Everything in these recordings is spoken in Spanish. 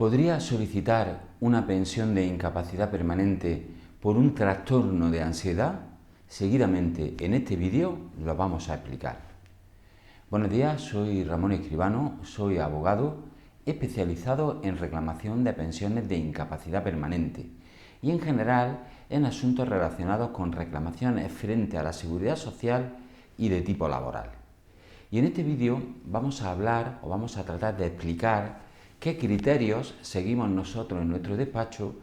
¿Podría solicitar una pensión de incapacidad permanente por un trastorno de ansiedad? Seguidamente en este vídeo lo vamos a explicar. Buenos días, soy Ramón Escribano, soy abogado especializado en reclamación de pensiones de incapacidad permanente y en general en asuntos relacionados con reclamaciones frente a la seguridad social y de tipo laboral. Y en este vídeo vamos a hablar o vamos a tratar de explicar qué criterios seguimos nosotros en nuestro despacho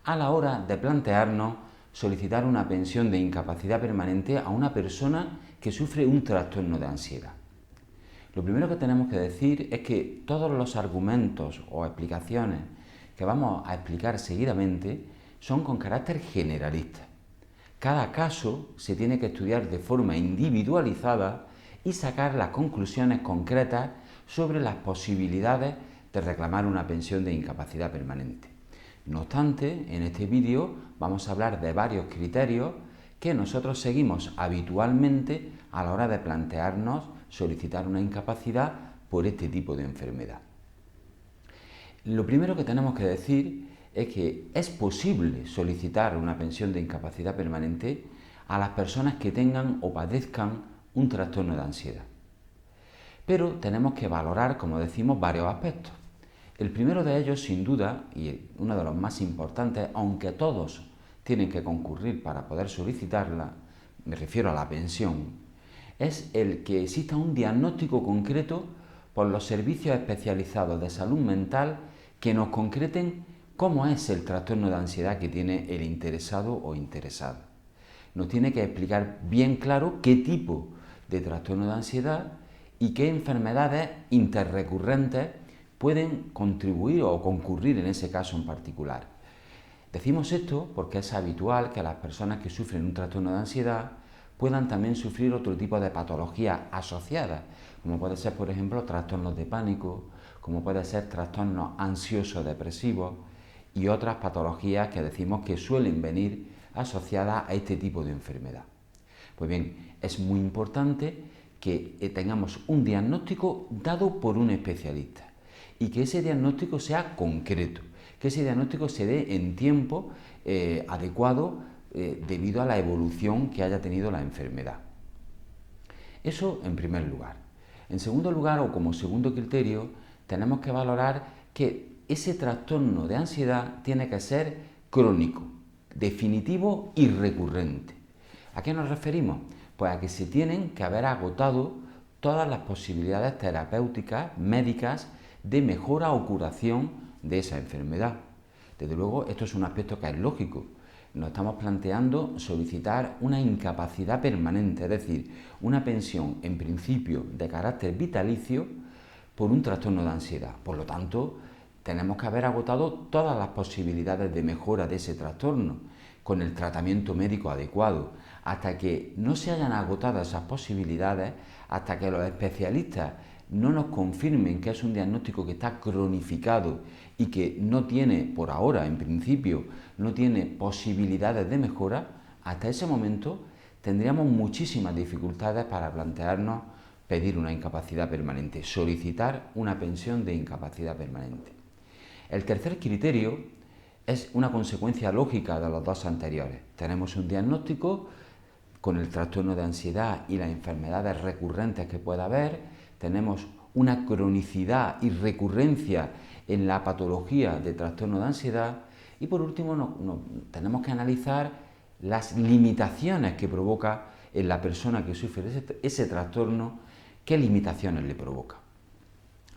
a la hora de plantearnos solicitar una pensión de incapacidad permanente a una persona que sufre un trastorno de ansiedad. Lo primero que tenemos que decir es que todos los argumentos o explicaciones que vamos a explicar seguidamente son con carácter generalista. Cada caso se tiene que estudiar de forma individualizada y sacar las conclusiones concretas sobre las posibilidades de reclamar una pensión de incapacidad permanente. No obstante, en este vídeo vamos a hablar de varios criterios que nosotros seguimos habitualmente a la hora de plantearnos solicitar una incapacidad por este tipo de enfermedad. Lo primero que tenemos que decir es que es posible solicitar una pensión de incapacidad permanente a las personas que tengan o padezcan un trastorno de ansiedad. Pero tenemos que valorar, como decimos, varios aspectos. El primero de ellos, sin duda, y uno de los más importantes, aunque todos tienen que concurrir para poder solicitarla, me refiero a la pensión, es el que exista un diagnóstico concreto por los servicios especializados de salud mental que nos concreten cómo es el trastorno de ansiedad que tiene el interesado o interesada. Nos tiene que explicar bien claro qué tipo de trastorno de ansiedad y qué enfermedades interrecurrentes pueden contribuir o concurrir en ese caso en particular. Decimos esto porque es habitual que las personas que sufren un trastorno de ansiedad puedan también sufrir otro tipo de patologías asociadas, como puede ser, por ejemplo, trastornos de pánico, como puede ser trastornos ansiosos depresivos y otras patologías que decimos que suelen venir asociadas a este tipo de enfermedad. Pues bien, es muy importante que tengamos un diagnóstico dado por un especialista y que ese diagnóstico sea concreto, que ese diagnóstico se dé en tiempo adecuado debido a la evolución que haya tenido la enfermedad. Eso en primer lugar. En segundo lugar, o como segundo criterio, tenemos que valorar que ese trastorno de ansiedad tiene que ser crónico, definitivo y recurrente. ¿A qué nos referimos? Pues a que se tienen que haber agotado todas las posibilidades terapéuticas, médicas, de mejora o curación de esa enfermedad. Desde luego, esto es un aspecto que es lógico. Nos estamos planteando solicitar una incapacidad permanente, es decir, una pensión en principio de carácter vitalicio por un trastorno de ansiedad. Por lo tanto, tenemos que haber agotado todas las posibilidades de mejora de ese trastorno con el tratamiento médico adecuado. Hasta que no se hayan agotado esas posibilidades, hasta que los especialistas no nos confirmen que es un diagnóstico que está cronificado y que no tiene, por ahora, en principio, no tiene posibilidades de mejora, hasta ese momento tendríamos muchísimas dificultades para plantearnos pedir una incapacidad permanente, solicitar una pensión de incapacidad permanente. El tercer criterio es una consecuencia lógica de los dos anteriores. Tenemos un diagnóstico con el trastorno de ansiedad y las enfermedades recurrentes que pueda haber, tenemos una cronicidad y recurrencia en la patología de trastorno de ansiedad y por último tenemos que analizar las limitaciones que provoca en la persona que sufre ese trastorno, qué limitaciones le provoca.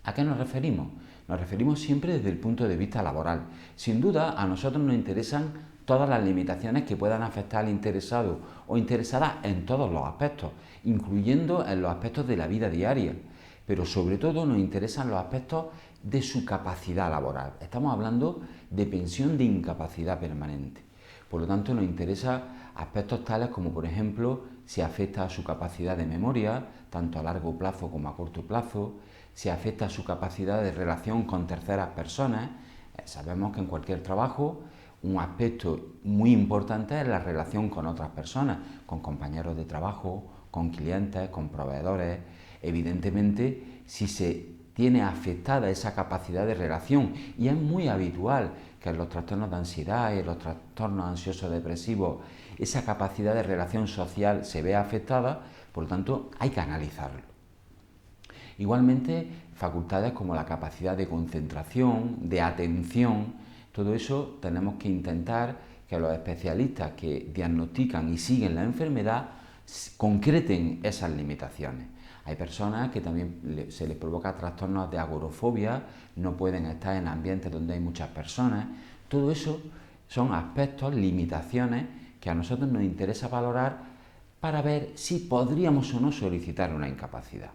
¿A qué nos referimos? Nos referimos siempre desde el punto de vista laboral. Sin duda, a nosotros nos interesan todas las limitaciones que puedan afectar al interesado o interesada en todos los aspectos, incluyendo en los aspectos de la vida diaria, pero sobre todo nos interesan los aspectos de su capacidad laboral. Estamos hablando de pensión de incapacidad permanente. Por lo tanto, nos interesan aspectos tales como, por ejemplo, si afecta a su capacidad de memoria, tanto a largo plazo como a corto plazo, si afecta a su capacidad de relación con terceras personas. Sabemos que en cualquier trabajo un aspecto muy importante es la relación con otras personas, con compañeros de trabajo, con clientes, con proveedores. Evidentemente, si se tiene afectada esa capacidad de relación, y es muy habitual que en los trastornos de ansiedad y en los trastornos ansiosos depresivos esa capacidad de relación social se vea afectada, por lo tanto hay que analizarlo. Igualmente, facultades como la capacidad de concentración, de atención, todo eso tenemos que intentar que los especialistas que diagnostican y siguen la enfermedad concreten esas limitaciones. Hay personas que también se les provoca trastornos de agorafobia, no pueden estar en ambientes donde hay muchas personas. Todo eso son aspectos, limitaciones que a nosotros nos interesa valorar para ver si podríamos o no solicitar una incapacidad.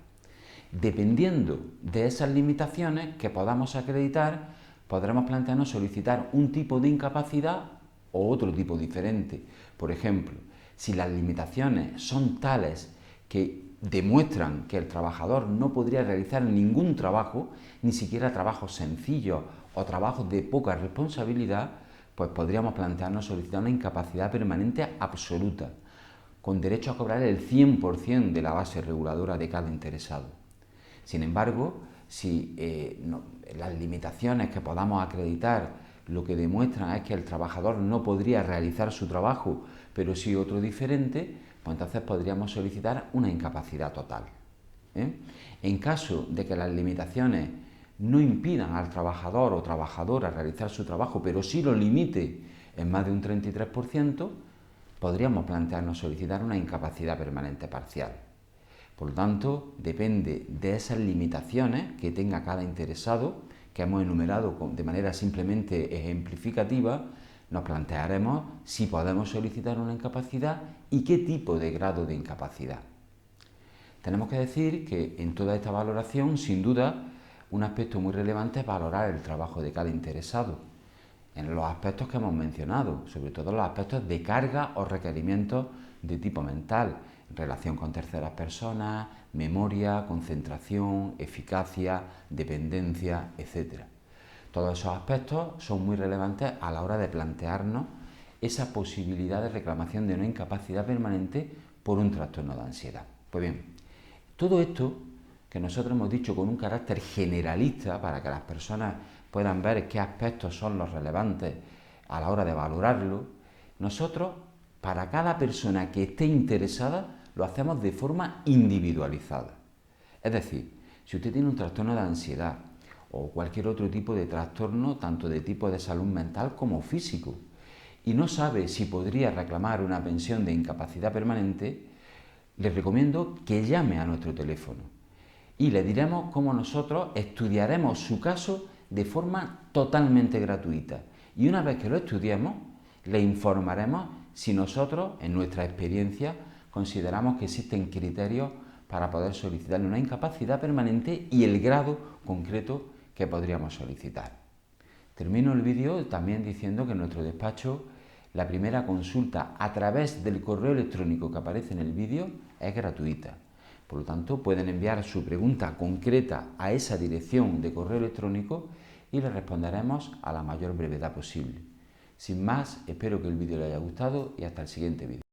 Dependiendo de esas limitaciones que podamos acreditar, podremos plantearnos solicitar un tipo de incapacidad o otro tipo diferente. Por ejemplo, si las limitaciones son tales que demuestran que el trabajador no podría realizar ningún trabajo, ni siquiera trabajos sencillos o trabajos de poca responsabilidad, pues podríamos plantearnos solicitar una incapacidad permanente absoluta, con derecho a cobrar el 100% de la base reguladora de cada interesado. Sin embargo, si las limitaciones que podamos acreditar lo que demuestran es que el trabajador no podría realizar su trabajo, pero sí otro diferente, pues entonces podríamos solicitar una incapacidad total. En caso de que las limitaciones no impidan al trabajador o trabajadora realizar su trabajo, pero sí lo limite en más de un 33%, podríamos plantearnos solicitar una incapacidad permanente parcial. Por lo tanto, depende de esas limitaciones que tenga cada interesado, que hemos enumerado de manera simplemente ejemplificativa, nos plantearemos si podemos solicitar una incapacidad y qué tipo de grado de incapacidad. Tenemos que decir que en toda esta valoración, sin duda, un aspecto muy relevante es valorar el trabajo de cada interesado, en los aspectos que hemos mencionado, sobre todo los aspectos de carga o requerimientos de tipo mental, en relación con terceras personas, memoria, concentración, eficacia, dependencia, etc. Todos esos aspectos son muy relevantes a la hora de plantearnos esa posibilidad de reclamación de una incapacidad permanente por un trastorno de ansiedad. Pues bien, todo esto que nosotros hemos dicho con un carácter generalista para que las personas puedan ver qué aspectos son los relevantes a la hora de valorarlo, nosotros, para cada persona que esté interesada, lo hacemos de forma individualizada. Es decir, si usted tiene un trastorno de ansiedad o cualquier otro tipo de trastorno, tanto de tipo de salud mental como físico, y no sabe si podría reclamar una pensión de incapacidad permanente, le recomiendo que llame a nuestro teléfono y le diremos cómo nosotros estudiaremos su caso de forma totalmente gratuita. Y una vez que lo estudiemos, le informaremos si nosotros, en nuestra experiencia, consideramos que existen criterios para poder solicitarle una incapacidad permanente y el grado concreto que podríamos solicitar. Termino el vídeo también diciendo que en nuestro despacho la primera consulta a través del correo electrónico que aparece en el vídeo es gratuita. Por lo tanto, pueden enviar su pregunta concreta a esa dirección de correo electrónico y le responderemos a la mayor brevedad posible. Sin más, espero que el vídeo le haya gustado y hasta el siguiente vídeo.